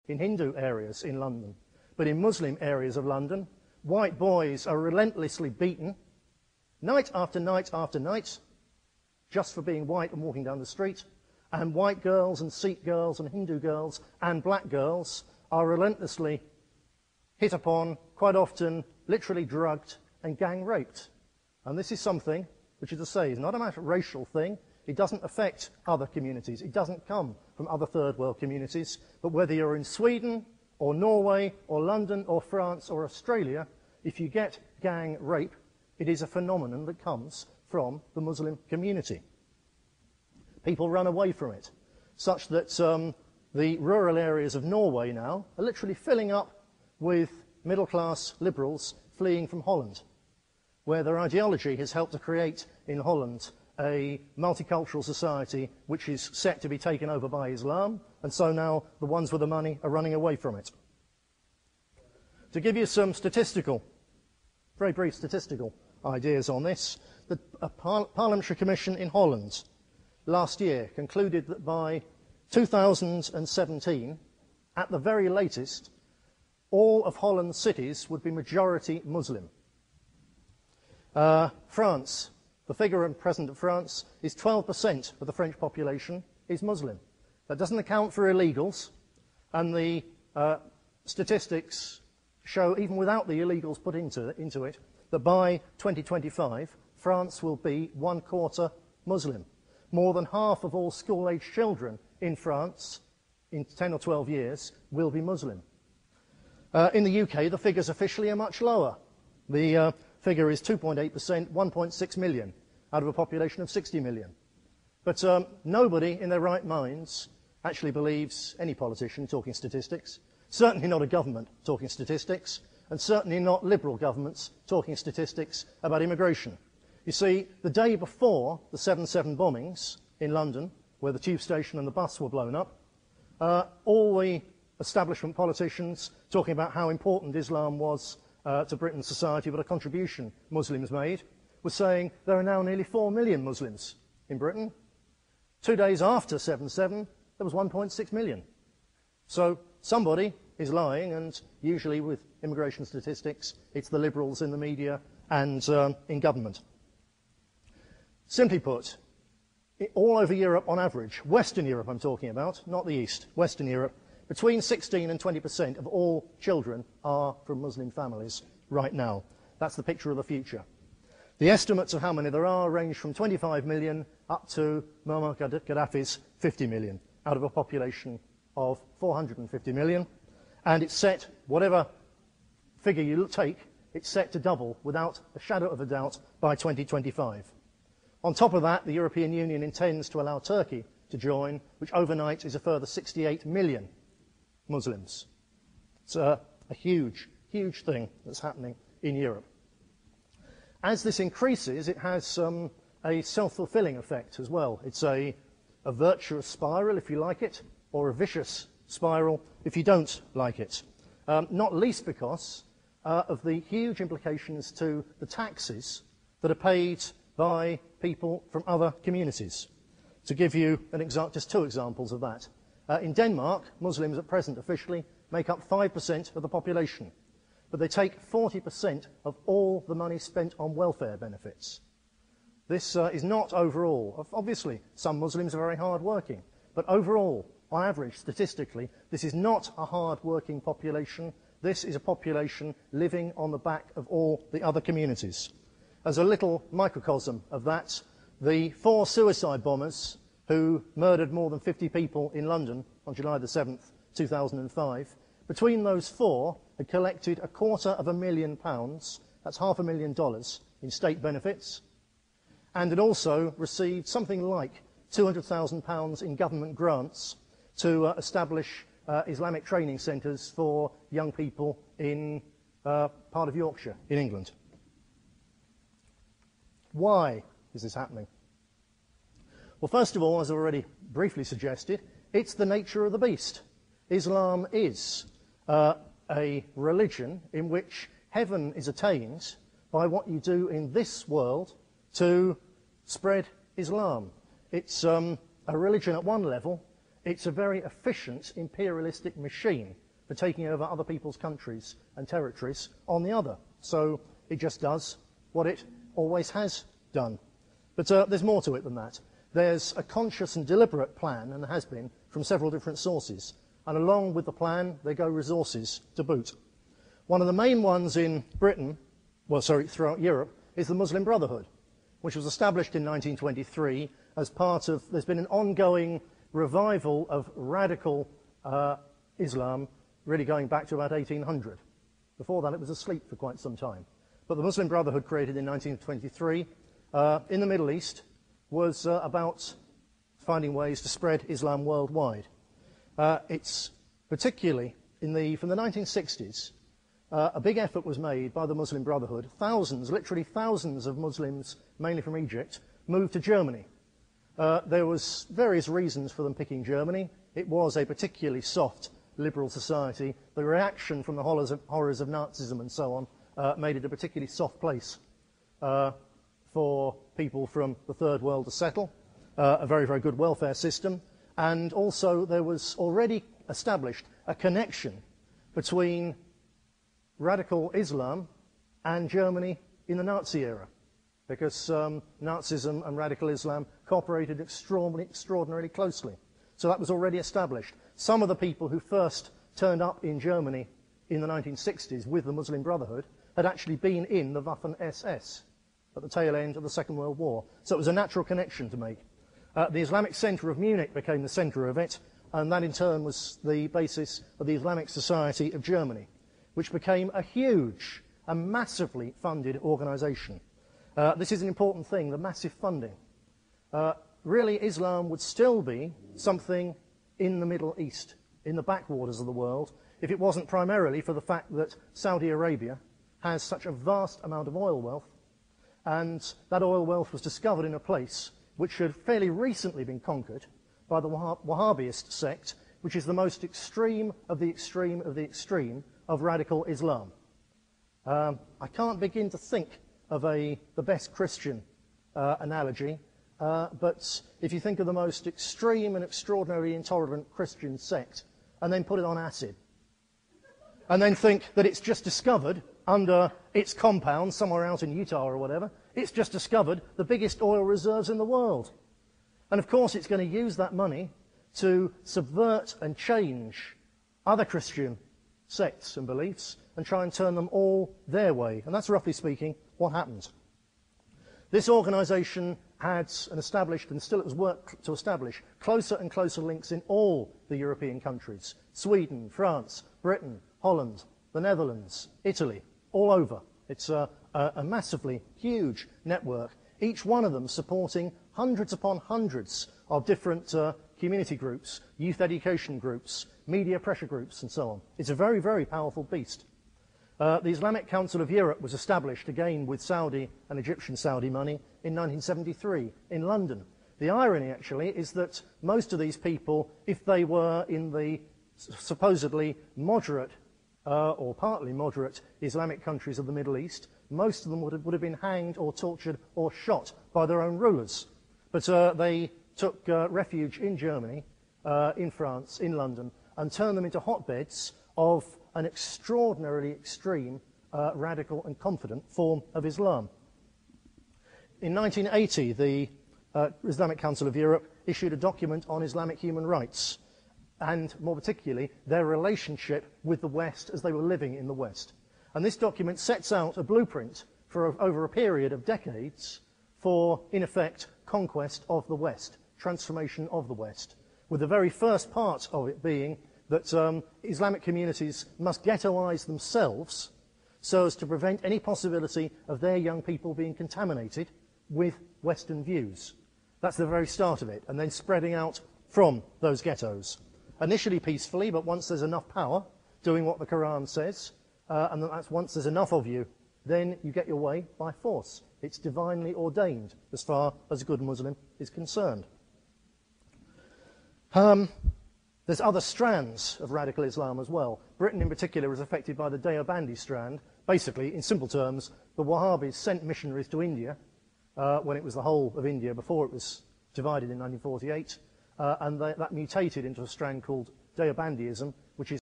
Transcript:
in Hindu areas in London. But in Muslim areas of London, white boys are relentlessly beaten night after night after night just for being white and walking down the street. And white girls and Sikh girls and Hindu girls and black girls are relentlessly hit upon, quite often literally drugged and gang raped. And this is something which, as I say, is not a matter of racial thing. It doesn't affect other communities. It doesn't come from other third world communities. But whether you're in Sweden or Norway or London or France or Australia, if you get gang rape, it is a phenomenon that comes from the Muslim community. People run away from it, such that the rural areas of Norway now are literally filling up with middle-class liberals fleeing from Holland, where their ideology has helped to create in Holland a multicultural society which is set to be taken over by Islam, and so now the ones with the money are running away from it. To give you some very brief statistical ideas on this, the Parliamentary Commission in Holland last year concluded that by 2017, at the very latest, all of Holland's cities would be majority Muslim. France, the figure in present of France is 12% of the French population is Muslim. That doesn't account for illegals, and the statistics show, even without the illegals put into it, that by 2025, France will be 1/4 Muslim. More than half of all school-aged children in France in 10 or 12 years will be Muslim. In the UK, the figures officially are much lower. The figure is 2.8%, 1.6 million, out of a population of 60 million. But nobody in their right minds actually believes any politician talking statistics, certainly not a government talking statistics, and certainly not liberal governments talking statistics about immigration. You see, the day before the 7/7 bombings in London, where the tube station and the bus were blown up, all the establishment politicians talking about how important Islam was to Britain's society, what a contribution Muslims made, was saying there are now nearly 4 million Muslims in Britain. 2 days after 7/7, there was 1.6 million. So somebody is lying, and usually with immigration statistics, it's the liberals in the media and in government. Simply put, all over Europe on average, Western Europe I'm talking about, not the East, Western Europe, between 16 and 20% of all children are from Muslim families right now. That's the picture of the future. The estimates of how many there are range from 25 million up to Muammar Gaddafi's 50 million, out of a population of 450 million. And it's set, whatever figure you take, it's set to double without a shadow of a doubt by 2025. On top of that, the European Union intends to allow Turkey to join, which overnight is a further 68 million Muslims. It's a huge, huge thing that's happening in Europe. As this increases, it has a self-fulfilling effect as well. It's a virtuous spiral, if you like it, or a vicious spiral if you don't like it. Not least because of the huge implications to the taxes that are paid by people from other communities. To give you just 2 examples of that. In Denmark, Muslims at present officially make up 5% of the population, but they take 40% of all the money spent on welfare benefits. This is not overall. Obviously, some Muslims are very hard-working, but overall, on average, statistically, this is not a hard-working population. This is a population living on the back of all the other communities. As a little microcosm of that, the 4 suicide bombers who murdered more than 50 people in London on July the 7th, 2005, between those 4 had collected £250,000, that's $500,000 in state benefits, and had also received something like £200,000 in government grants to establish Islamic training centres for young people in part of Yorkshire in England. Why is this happening? Well, first of all, as I already briefly suggested, it's the nature of the beast. Islam is a religion in which heaven is attained by what you do in this world to spread Islam. It's a religion at one level It's a very efficient imperialistic machine for taking over other people's countries and territories on the other. So it just does what it always has done. But there's more to it than that. There's a conscious and deliberate plan, and there has been, from several different sources. And along with the plan, there go resources to boot. One of the main ones in Britain, throughout Europe, is the Muslim Brotherhood, which was established in 1923 as part of, there's been an ongoing revival of radical Islam, really going back to about 1800. Before that, it was asleep for quite some time. But the Muslim Brotherhood, created in 1923 in the Middle East, was about finding ways to spread Islam worldwide. It's particularly from the 1960s, a big effort was made by the Muslim Brotherhood. Thousands, literally thousands of Muslims, mainly from Egypt, moved to Germany. There was various reasons for them picking Germany. It was a particularly soft, liberal society. The reaction from the horrors of Nazism and so on made it a particularly soft place for people from the Third World to settle, a very, very good welfare system, and also there was already established a connection between radical Islam and Germany in the Nazi era, because Nazism and radical Islam cooperated extraordinarily closely. So that was already established. Some of the people who first turned up in Germany in the 1960s with the Muslim Brotherhood had actually been in the Waffen-SS at the tail end of the Second World War. So it was a natural connection to make. The Islamic Centre of Munich became the centre of it, and that in turn was the basis of the Islamic Society of Germany, which became a huge and massively funded organisation. This is an important thing, the massive funding. Really, Islam would still be something in the Middle East, in the backwaters of the world, if it wasn't primarily for the fact that Saudi Arabia has such a vast amount of oil wealth, and that oil wealth was discovered in a place which had fairly recently been conquered by the Wahhabist sect, which is the most extreme of the extreme of the extreme of radical Islam. I can't begin to think of the best Christian analogy, but if you think of the most extreme and extraordinarily intolerant Christian sect, and then put it on acid, and then think that it's just discovered under its compound somewhere out in Utah or whatever, it's just discovered the biggest oil reserves in the world. And of course it's going to use that money to subvert and change other Christian sects and beliefs and try and turn them all their way. And that's, roughly speaking, what happened. This organisation had established, and still it was work to establish, closer and closer links in all the European countries. Sweden, France, Britain, Holland, the Netherlands, Italy, all over. It's a massively huge network, each one of them supporting hundreds upon hundreds of different community groups, youth education groups, media pressure groups, and so on. It's a very, very powerful beast. The Islamic Council of Europe was established again with Saudi and Egyptian Saudi money in 1973 in London. The irony, actually, is that most of these people, if they were in the supposedly moderate or partly moderate Islamic countries of the Middle East, most of them would have been hanged or tortured or shot by their own rulers. But they took refuge in Germany, in France, in London, and turned them into hotbeds of an extraordinarily extreme, radical and confident form of Islam. In 1980, the Islamic Council of Europe issued a document on Islamic human rights, and more particularly, their relationship with the West as they were living in the West. And this document sets out a blueprint for over a period of decades for, in effect, conquest of the West, transformation of the West, with the very first part of it being that Islamic communities must ghettoize themselves so as to prevent any possibility of their young people being contaminated with Western views. That's the very start of it, and then spreading out from those ghettos. Initially peacefully, but once there's enough power, doing what the Quran says, and that's once there's enough of you, then you get your way by force. It's divinely ordained as far as a good Muslim is concerned. There's other strands of radical Islam as well. Britain in particular is affected by the Deobandi strand. Basically, in simple terms, the Wahhabis sent missionaries to India when it was the whole of India before it was divided in 1948, and that mutated into a strand called Deobandism, which is